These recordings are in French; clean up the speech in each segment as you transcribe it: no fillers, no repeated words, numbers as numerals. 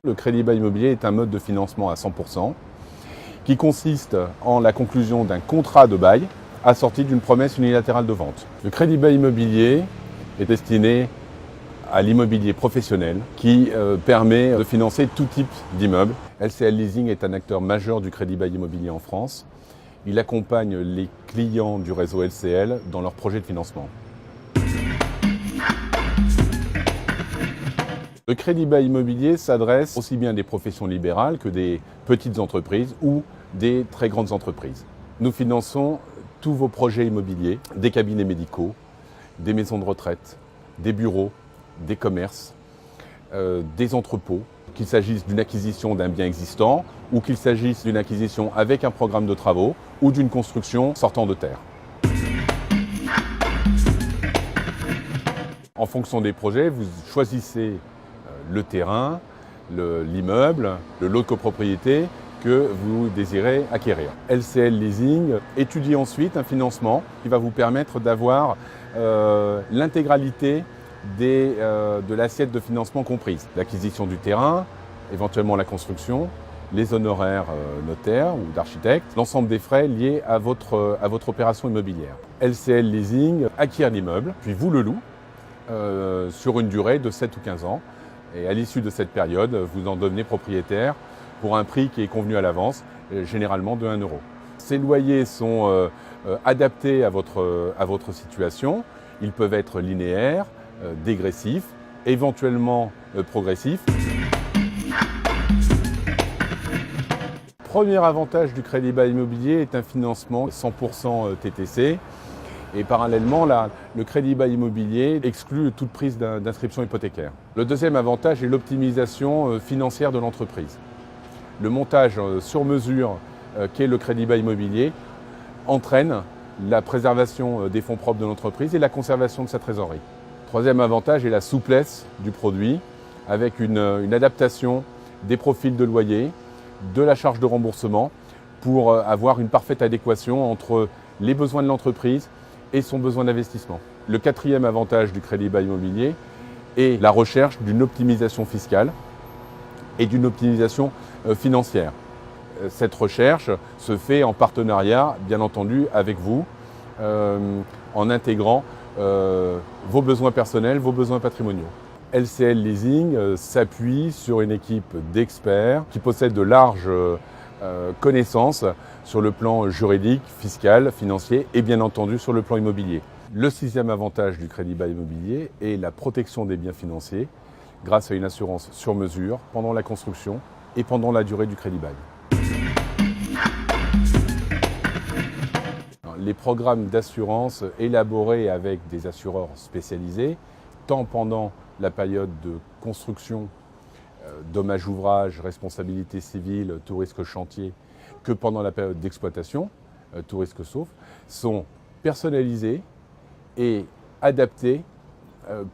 Le crédit bail immobilier est un mode de financement à 100% qui consiste en la conclusion d'un contrat de bail assorti d'une promesse unilatérale de vente. Le crédit bail immobilier est destiné à l'immobilier professionnel qui permet de financer tout type d'immeuble. LCL Leasing est un acteur majeur du crédit bail immobilier en France. Il accompagne les clients du réseau LCL dans leurs projets de financement. Le crédit bail immobilier s'adresse aussi bien à des professions libérales que des petites entreprises ou des très grandes entreprises. Nous finançons tous vos projets immobiliers, des cabinets médicaux, des maisons de retraite, des bureaux, des commerces, des entrepôts, qu'il s'agisse d'une acquisition d'un bien existant ou qu'il s'agisse d'une acquisition avec un programme de travaux ou d'une construction sortant de terre. En fonction des projets, vous choisissez le terrain, l'immeuble, le lot de copropriété que vous désirez acquérir. LCL Leasing étudie ensuite un financement qui va vous permettre d'avoir l'intégralité de l'assiette de financement comprise. L'acquisition du terrain, éventuellement la construction, les honoraires notaires ou d'architectes, l'ensemble des frais liés à votre opération immobilière. LCL Leasing acquiert l'immeuble, puis vous le loue sur une durée de 7 ou 15 ans. Et à l'issue de cette période, vous en devenez propriétaire pour un prix qui est convenu à l'avance, généralement de 1 euro. Ces loyers sont adaptés à votre situation. Ils peuvent être linéaires, dégressifs, éventuellement progressifs. Premier avantage du crédit bail immobilier est un financement 100% TTC. Et parallèlement, le crédit bail immobilier exclut toute prise d'inscription hypothécaire. Le deuxième avantage est l'optimisation financière de l'entreprise. Le montage sur mesure qu'est le crédit bail immobilier entraîne la préservation des fonds propres de l'entreprise et la conservation de sa trésorerie. Troisième avantage est la souplesse du produit avec une adaptation des profils de loyer, de la charge de remboursement pour avoir une parfaite adéquation entre les besoins de l'entreprise et son besoin d'investissement. Le quatrième avantage du crédit bail immobilier est la recherche d'une optimisation fiscale et d'une optimisation financière. Cette recherche se fait en partenariat, bien entendu, avec vous, en intégrant vos besoins personnels, vos besoins patrimoniaux. LCL Leasing s'appuie sur une équipe d'experts qui possède de larges connaissances sur le plan juridique, fiscal, financier et bien entendu sur le plan immobilier. Le sixième avantage du crédit bail immobilier est la protection des biens financiers grâce à une assurance sur mesure pendant la construction et pendant la durée du crédit bail. Les programmes d'assurance élaborés avec des assureurs spécialisés, tant pendant la période de construction, dommages ouvrages, responsabilité civile, tout risque chantier, que pendant la période d'exploitation, tout risque sauf, sont personnalisés et adaptés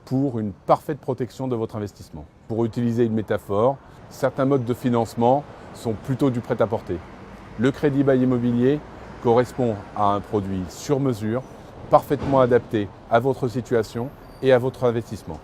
pour une parfaite protection de votre investissement. Pour utiliser une métaphore, certains modes de financement sont plutôt du prêt-à-porter. Le crédit bail immobilier correspond à un produit sur mesure, parfaitement adapté à votre situation et à votre investissement.